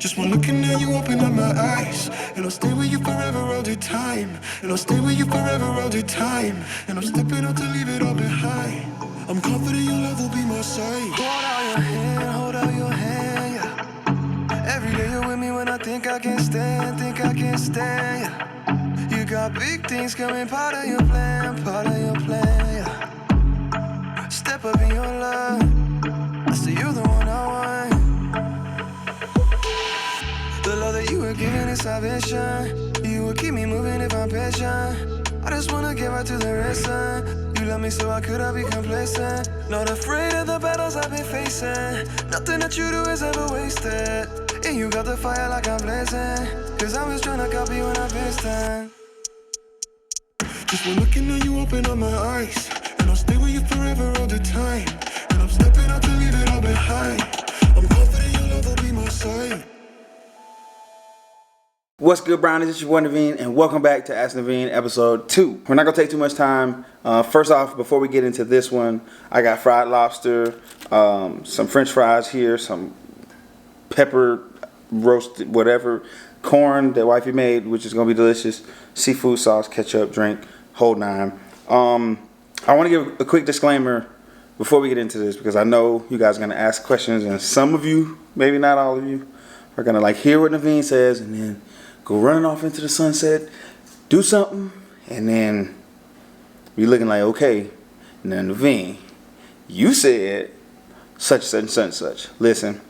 Just one looking at you open up my eyes. And I'll stay with you forever all the time. And I'll stay with you forever all the time. And I'm stepping out to leave it all behind. I'm confident your love will be my side. Hold out your hand, yeah. Every day you're with me when I think I can't stand, yeah. You got big things coming, part of your plan, yeah. Step up in your love, I say you're the one I want. The love that you were giving is salvation. You will keep me moving if I'm patient. I just wanna get right to the racing. You love me so I could be complacent. Not afraid of the battles I've been facing. Nothing that you do is ever wasted. And you got the fire like I'm blazing. Cause I'm just tryna copy when I'm pasting. Just one looking at you open up my eyes. And I'll stay with you forever all the time. And I'm stepping out to leave it all behind. I'm confident your love will be my side. What's good, Brownies? It's your boy Naveen, and welcome back to Ask Naveen episode 2. We're not going to take too much time. First off, before we get into this one, I got fried lobster, some french fries here, some pepper roasted, whatever, corn that wifey made, which is going to be delicious, seafood sauce, ketchup, drink, whole nine. I want to give a quick disclaimer before we get into this, because I know you guys are going to ask questions, and some of you, maybe not all of you, are going to like hear what Naveen says and then go running off into the sunset, do something, and then be looking like, okay, now Naveen, you said such and such and such. Listen,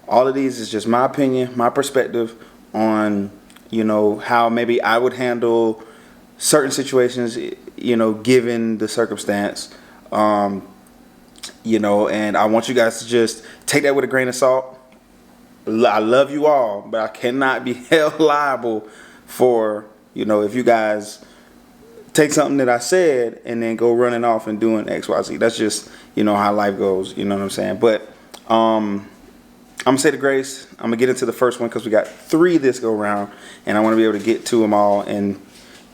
all of these is just my opinion, my perspective on, you know, how maybe I would handle certain situations, you know, given the circumstance, you know, and I want you guys to just take that with a grain of salt. I love you all, but I cannot be held liable for, you know, if you guys take something that I said and then go running off and doing X, Y, Z. That's just, you know, how life goes. You know what I'm saying? But I'm going to say the grace. I'm going to get into the first one because we got 3 this go round, and I want to be able to get to them all and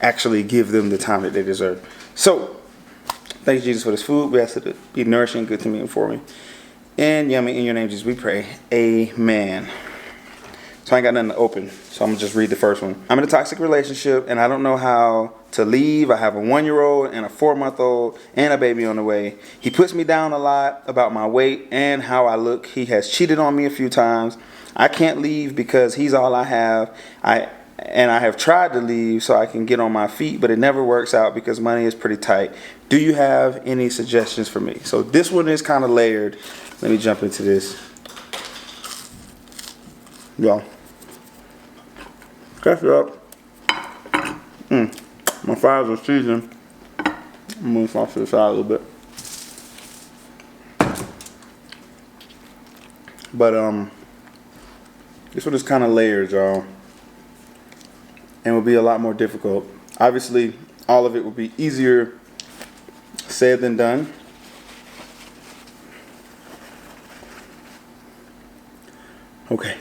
actually give them the time that they deserve. So, thank you, Jesus, for this food. We ask it to be nourishing, good to me and for me. And yummy, in your name, Jesus, we pray. Amen. So I ain't got nothing to open, so I'm going to just read the first one. I'm in a toxic relationship, and I don't know how to leave. I have a 1-year-old and a 4-month-old and a baby on the way. He puts me down a lot about my weight and how I look. He has cheated on me a few times. I can't leave because he's all I have. I have tried to leave so I can get on my feet, but it never works out because money is pretty tight. Do you have any suggestions for me? So this one is kind of layered. Let me jump into this. Y'all. Catch it up. My fries are seasoned. I'm gonna move off to the side a little bit. But this one is kind of layered, y'all, and will be a lot more difficult. Obviously, all of it will be easier said than done. Okay.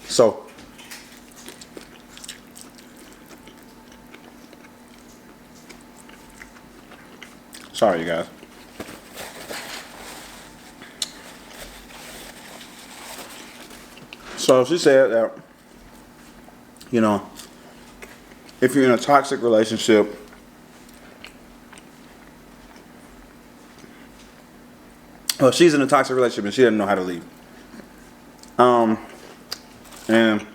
So, sorry, you guys. So she said that, you know, if you're in a toxic relationship, well, she's in a toxic relationship and she doesn't know how to leave. And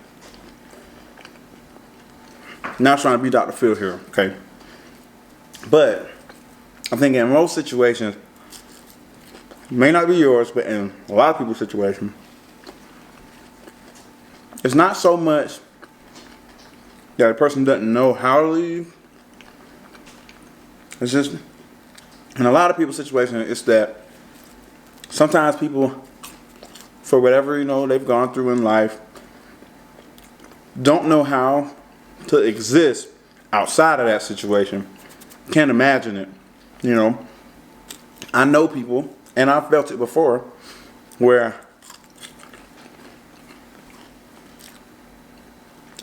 not trying to be Dr. Phil here, okay? But I think in most situations, may not be yours, but in a lot of people's situations, it's not so much that a person doesn't know how to leave. It's just, in a lot of people's situation, it's that sometimes people, for whatever, they've gone through in life, don't know how to exist outside of that situation. Can't imagine it. I know people, and I've felt it before, where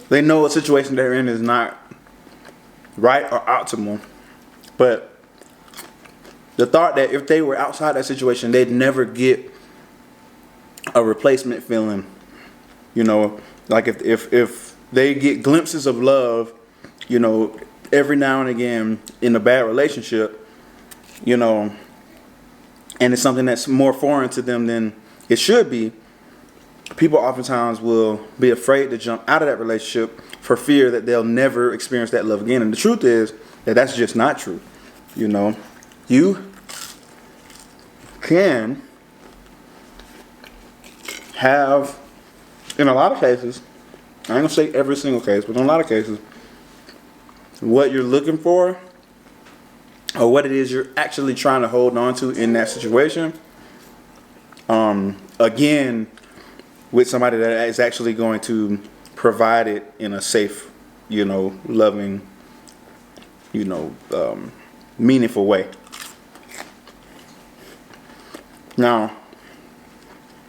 they know a situation they're in is not right or optimal, but the thought that if they were outside that situation, they'd never get a replacement feeling. Like if they get glimpses of love, every now and again in a bad relationship, and it's something that's more foreign to them than it should be, people oftentimes will be afraid to jump out of that relationship for fear that they'll never experience that love again. And the truth is that that's just not true. You can have, in a lot of cases, I ain't gonna say every single case, but in a lot of cases, what you're looking for or what it is you're actually trying to hold on to in that situation, again, with somebody that is actually going to provide it in a safe, loving, meaningful way. Now,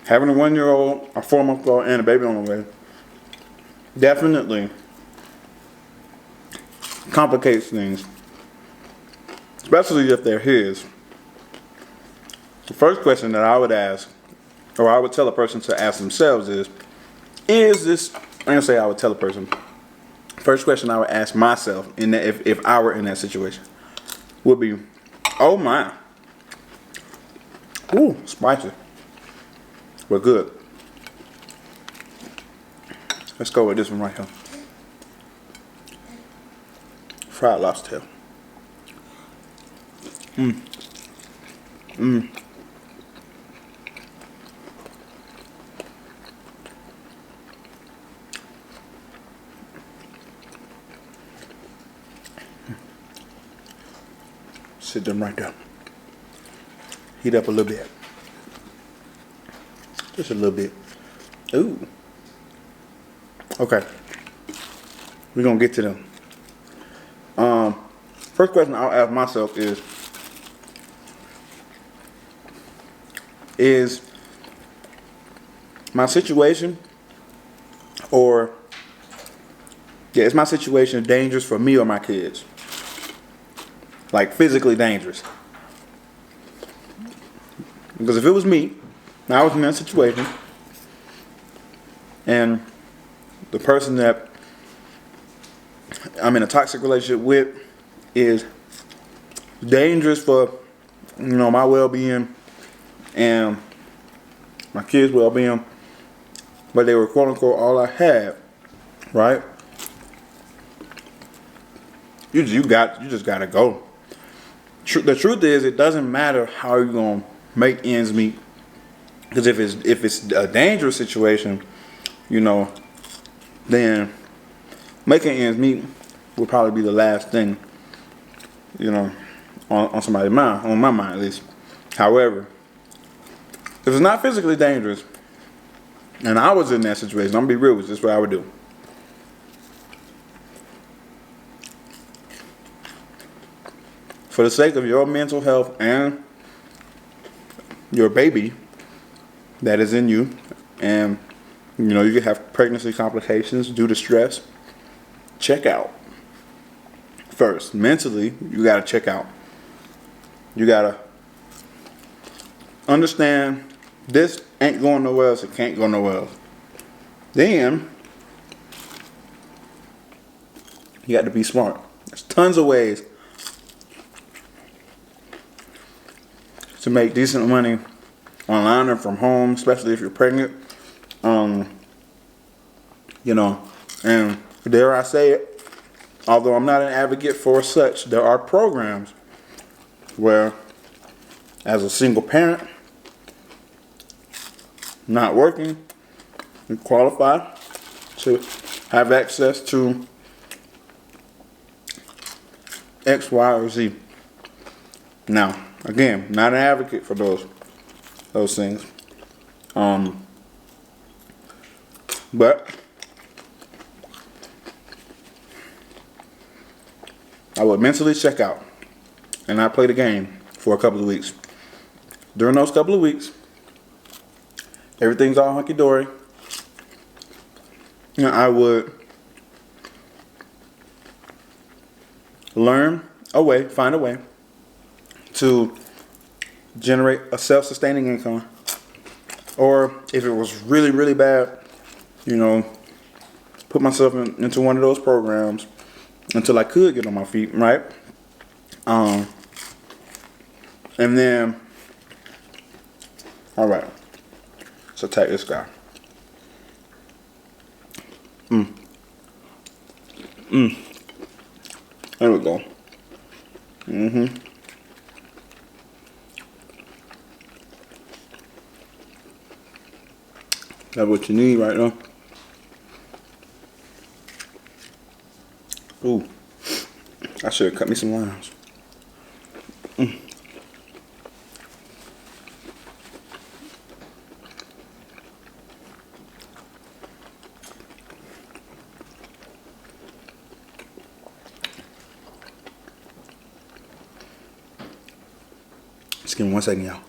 having a 1-year-old, a 4-month-old, and a baby on the way definitely complicates things, especially if they're his. The first question that I would ask, or I would tell a person to ask themselves is this, I'm going to say I would tell a person, first question I would ask myself in that, if I were in that situation, would be, oh my, ooh, spicy, but good. Let's go with this one right here. Fried lobster tail. Sit them right there. Heat up a little bit. Just a little bit. Ooh. Okay. We're gonna get to them. First question I'll ask myself is my situation, is my situation dangerous for me or my kids? Like physically dangerous. Because if it was me, and I was in that situation, and the person that I'm in a toxic relationship with is dangerous for, my well-being and my kids' well-being, but they were quote-unquote all I had, right? You just gotta go. The truth is, it doesn't matter how you're gonna make ends meet, because if it's a dangerous situation, then making ends meet will probably be the last thing, on somebody's mind, on my mind at least. However, if it's not physically dangerous, and I was in that situation, I'm gonna be real with you, this is what I would do. For the sake of your mental health and your baby that is in you, and you could have pregnancy complications due to stress, check out. First, mentally, you gotta check out. You gotta understand this ain't going nowhere else, it can't go nowhere else. Then, you got to be smart. There's tons of ways to make decent money online or from home, especially if you're pregnant. And dare I say it, although I'm not an advocate for such, there are programs where, as a single parent, not working, you qualify to have access to X, Y, or Z. Now, again, not an advocate for those things. But I would mentally check out and not play the game for a couple of weeks. During those couple of weeks, everything's all hunky-dory. And I would find a way to generate a self-sustaining income. Or if it was really, really bad, put myself into one of those programs until I could get on my feet, right? And then, all right, let's attack this guy. There we go. That's what you need right now. Ooh, I should have cut me some limes. Just give me 1 second, y'all.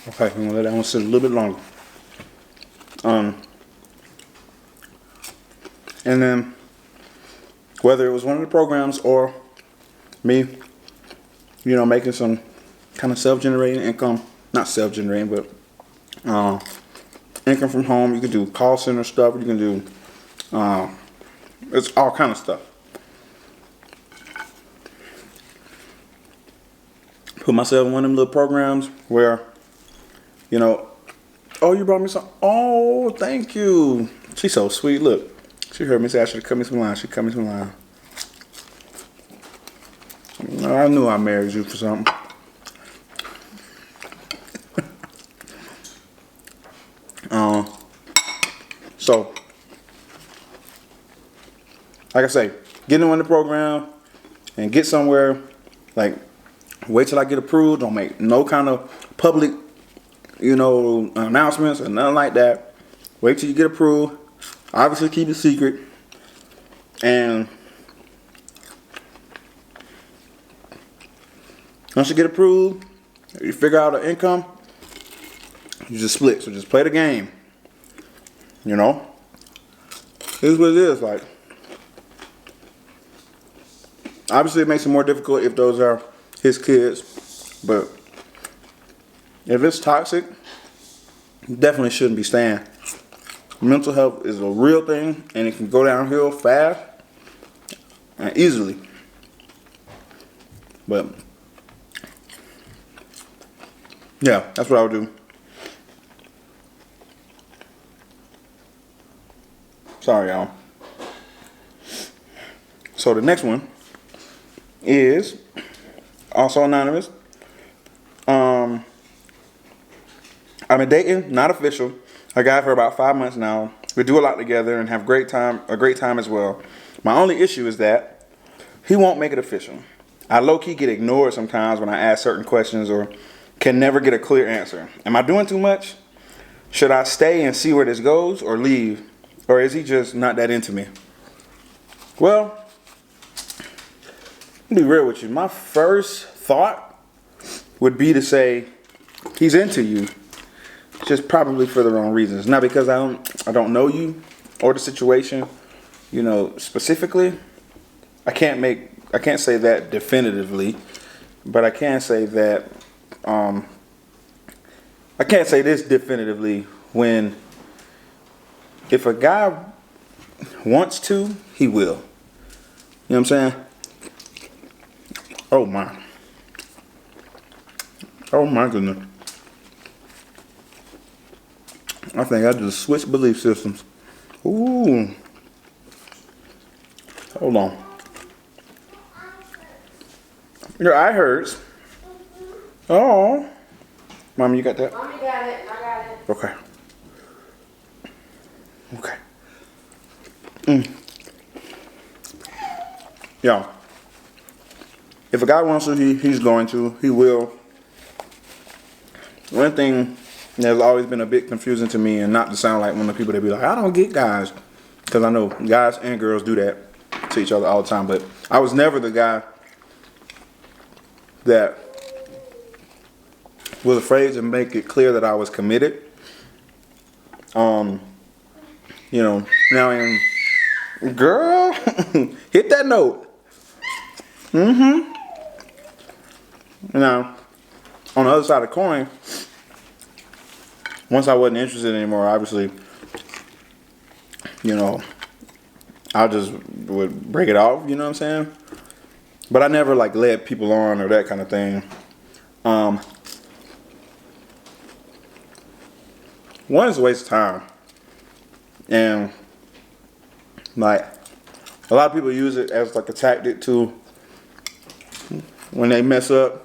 Okay, I'm gonna let that one sit a little bit longer. And then, whether it was one of the programs or me, making some kind of self-generating income, not self-generating, but income from home. You can do call center stuff. You can do, it's all kind of stuff. Put myself in one of them little programs where, oh, you brought me some. Oh, thank you. She's so sweet. Look, she heard me say I should cut me some lime. She cut me some lime. I knew I married you for something. So, like I say, get in one of the program and get somewhere. Like, wait till I get approved. Don't make no kind of public, announcements or nothing like that. Wait till you get approved. Obviously, keep it secret. And once you get approved, you figure out an income, you just split. So just play the game. Here's what it is. Like, obviously it makes it more difficult if those are his kids. But if it's toxic, you definitely shouldn't be staying. Mental health is a real thing, and it can go downhill fast and easily. But yeah, that's what I would do. Sorry, y'all. So the next one is also anonymous. I've been dating, not official, a guy for about 5 months now. We do a lot together and have a great time as well. My only issue is that he won't make it official. I low-key get ignored sometimes when I ask certain questions or can never get a clear answer. Am I doing too much? Should I stay and see where this goes or leave? Or is he just not that into me? Well, I'll be real with you. My first thought would be to say he's into you, just probably for the wrong reasons. Not because I don't know you or the situation, specifically. I can't say that definitively, but I can say that I can't say this definitively when if a guy wants to, he will. You know what I'm saying? Oh my. Oh my goodness. I think I just switched belief systems. Ooh. Hold on. Your eye hurts. Oh. Mommy, you got that? Mommy got it. I got it. Okay. Okay. Yeah. If a guy wants to, he's going to. He will. One thing that's always been a bit confusing to me, and not to sound like one of the people that be like, I don't get guys. Because I know guys and girls do that to each other all the time. But I was never the guy that was afraid to make it clear that I was committed. You know, now I am, girl, hit that note. Now, on the other side of the coin, once I wasn't interested anymore, obviously, you know, I just would break it off, you know what I'm saying? But I never like led people on or that kind of thing. One is a waste of time. And like a lot of people use it as like a tactic to, when they mess up,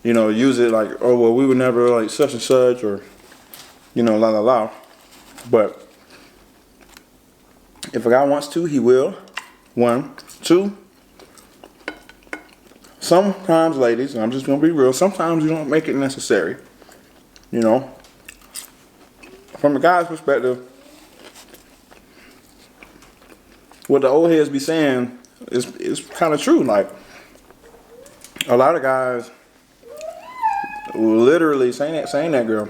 you know, use it like, oh well, we would never like such and such, or you know, la la la. But if a guy wants to, he will. One. Two, sometimes ladies, and I'm just gonna be real, sometimes you don't make it necessary. You know, from a guy's perspective, what the old heads be saying is kind of true. Like, a lot of guys literally saying that girl.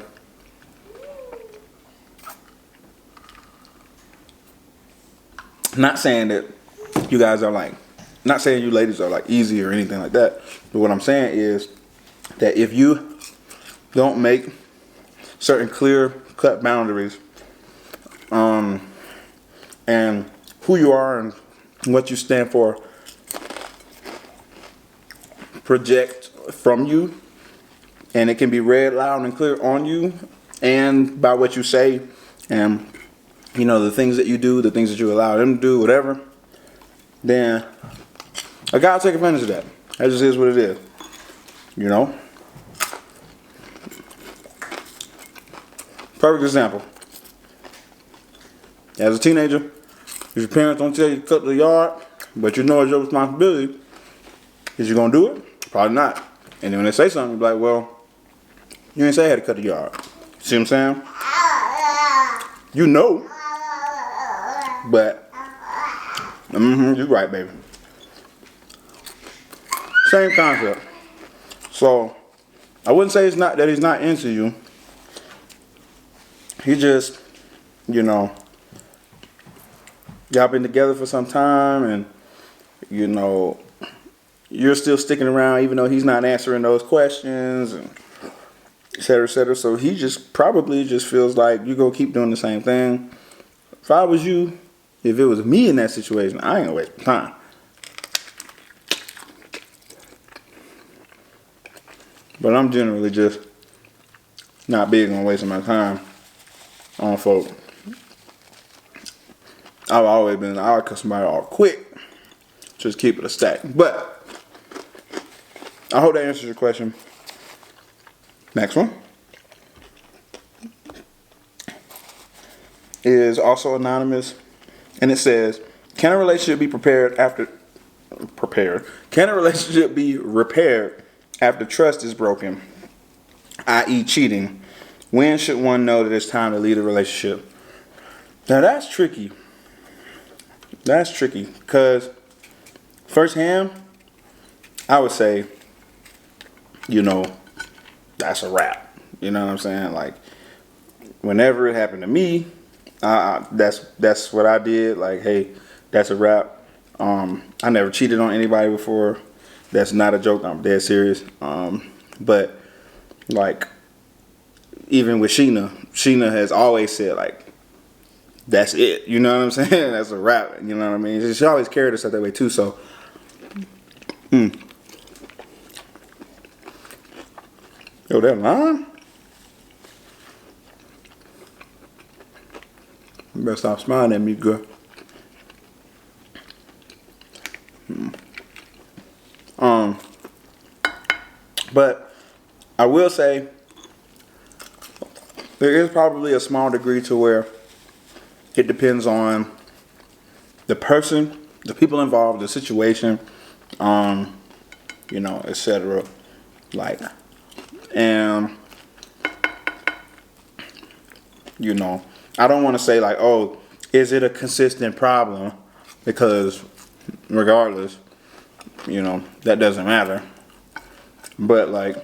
Not saying that you guys are like, not saying you ladies are like easy or anything like that. But what I'm saying is that if you don't make certain clear cut boundaries, and who you are and what you stand for project from you, and it can be read loud and clear on you and by what you say, and you know, the things that you do, the things that you allow them to do, whatever, then a guy will take advantage of that. That just is what it is, you know. Perfect example. As a teenager, if your parents don't tell you to cut the yard, but you know it's your responsibility, is you gonna do it? Probably not. And then when they say something, you be like, well, you ain't say I had to cut the yard. See what I'm saying? You know. But, you're right, baby. Same concept. So, I wouldn't say it's not that he's not into you. He just, you know, y'all been together for some time, and you know, you're still sticking around even though he's not answering those questions, and et cetera, et cetera. So he just probably just feels like you go keep doing the same thing. If I was you, if it was me in that situation, I ain't gonna waste my time. But I'm generally just not big on wasting my time on folk. I've always been, I'll cut somebody off quick. Just keep it a stack. But I hope that answers your question. Next one is also anonymous, and it says, can a relationship be Can a relationship be repaired after trust is broken, i.e. cheating? When should one know that it's time to leave a relationship? Now that's tricky. That's tricky, because firsthand, I would say, you know, that's a wrap. You know what I'm saying? Like, whenever it happened to me, that's what I did. Like, hey, that's a wrap. I never cheated on anybody before. That's not a joke. I'm dead serious. But like, even with Shena has always said, like, that's it. You know what I'm saying? That's a wrap. You know what I mean? She always carried herself that way too. So, yo, that line? You better stop smiling at me, girl. But I will say there is probably a small degree to where it depends on the person, the people involved, the situation, etc. Like, and I don't want to say like, oh, is it a consistent problem? Because regardless, that doesn't matter. But like,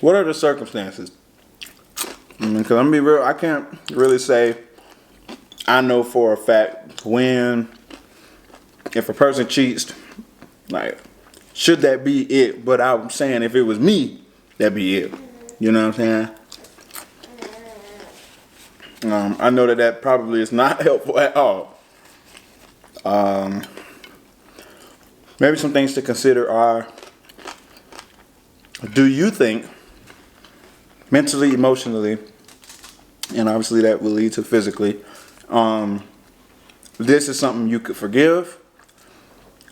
what are the circumstances? Because I'm gonna be real, I can't really say I know for a fact if a person cheats, like, should that be it? But I'm saying if it was me, that'd be it. You know what I'm saying? I know that probably is not helpful at all. Maybe some things to consider are, do you think mentally, emotionally, and obviously that will lead to physically, this is something you could forgive?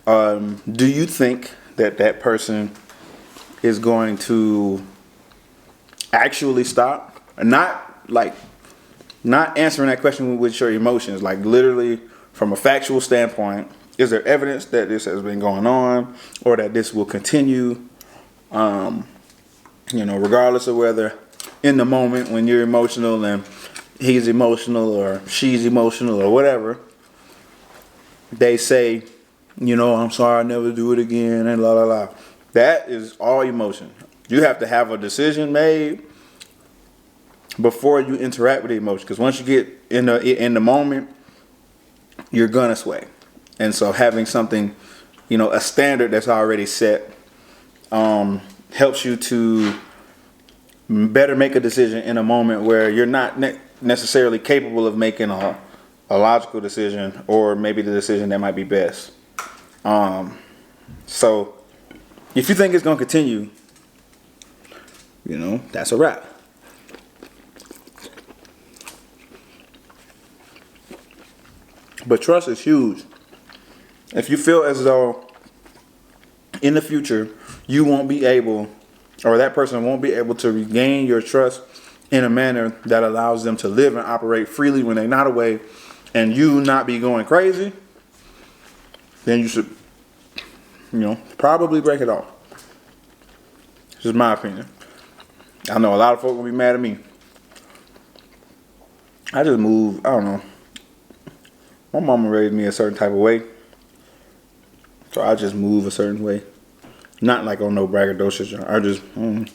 Do you think that person is going to actually stop? Not answering that question with your emotions, like literally from a factual standpoint. Is there evidence that this has been going on or that this will continue? Regardless of whether in the moment when you're emotional and he's emotional or she's emotional or whatever, they say, I'm sorry, I'll never do it again, and la la la. That is all emotion. You have to have a decision made before you interact with the emotion. Because once you get in the moment, you're gonna sway. And so having something, a standard that's already set, helps you to better make a decision in a moment where you're not necessarily capable of making a logical decision, or maybe the decision that might be best. So if you think it's going to continue, that's a wrap. But trust is huge. If you feel as though in the future you won't be able, or that person won't be able to regain your trust in a manner that allows them to live and operate freely when they're not away, and you not be going crazy, then you should, probably break it off. This is my opinion. I know a lot of folks will be mad at me. I just moved, I don't know. My mama raised me a certain type of way, so I just move a certain way. Not like on no braggadocious. I just, I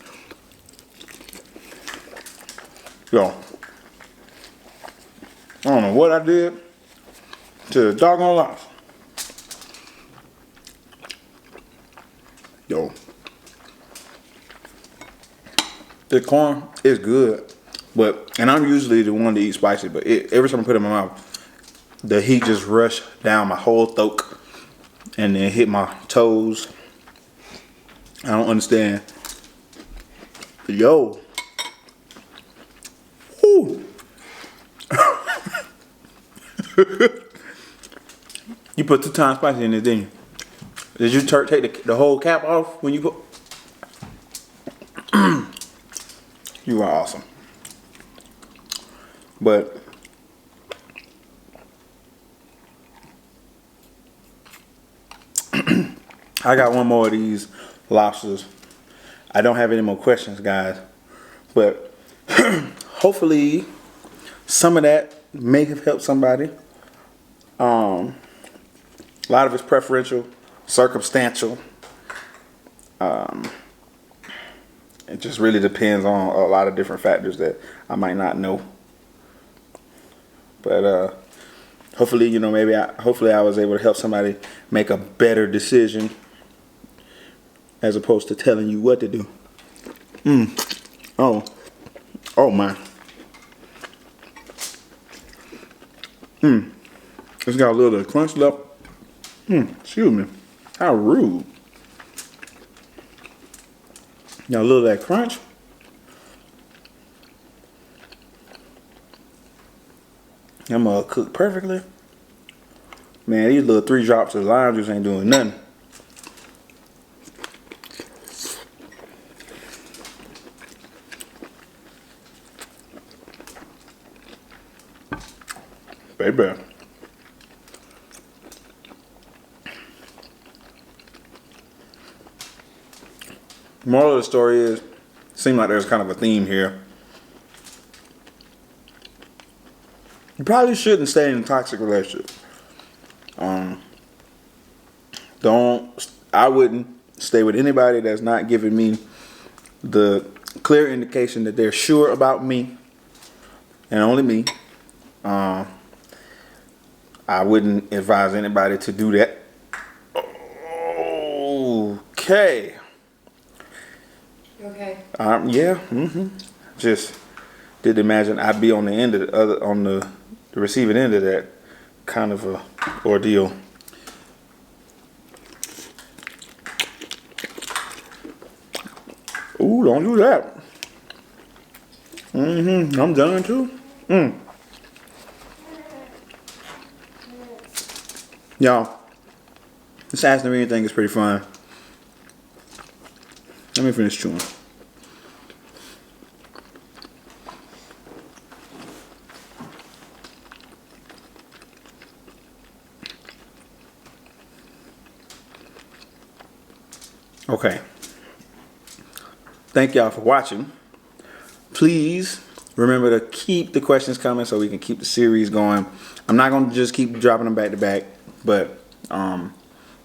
don't know what I did to the doggone life. The corn is good, and I'm usually the one to eat spicy, but every time I put it in my mouth, the heat just rushed down my whole throat and then hit my toes. I don't understand. Woo. You put 2 times spicy in this, didn't you? Did you take the whole cap off when you put? You are awesome. But I got one more of these lobsters. I don't have any more questions, guys. But hopefully some of that may have helped somebody. A lot of it's preferential, circumstantial. It just really depends on a lot of different factors that I might not know. But hopefully, hopefully I was able to help somebody make a better decision as opposed to telling you what to do. Oh my. It's got a little crunch left. Excuse me. How rude. Got a little of that crunch. Them cooked perfectly. Man, these little 3 drops of lime juice ain't doing nothing. Baby. Moral of the story is, seems like there's kind of a theme here. You probably shouldn't stay in a toxic relationship. I wouldn't stay with anybody that's not giving me the clear indication that they're sure about me and only me. I wouldn't advise anybody to do that. Okay. You okay? Yeah. Just didn't imagine I'd be on the end of the receiving end of that kind of a ordeal. Ooh, don't do that. I'm done too. Y'all, this Ask Naveen thing is pretty fun. Let me finish chewing. Okay. Thank y'all for watching. Please remember to keep the questions coming so we can keep the series going. I'm not going to just keep dropping them back to back, but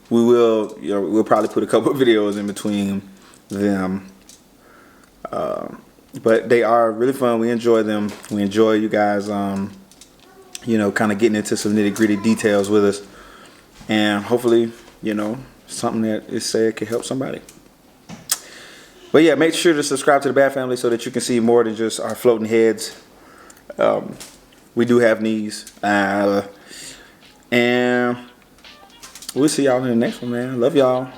we will. We'll probably put a couple of videos in between them. But they are really fun. We enjoy them. We enjoy you guys. Kind of getting into some nitty-gritty details with us, and hopefully, something that is said can help somebody. But yeah, make sure to subscribe to the Bad Family so that you can see more than just our floating heads. We do have knees. And we'll see y'all in the next one, man. Love y'all.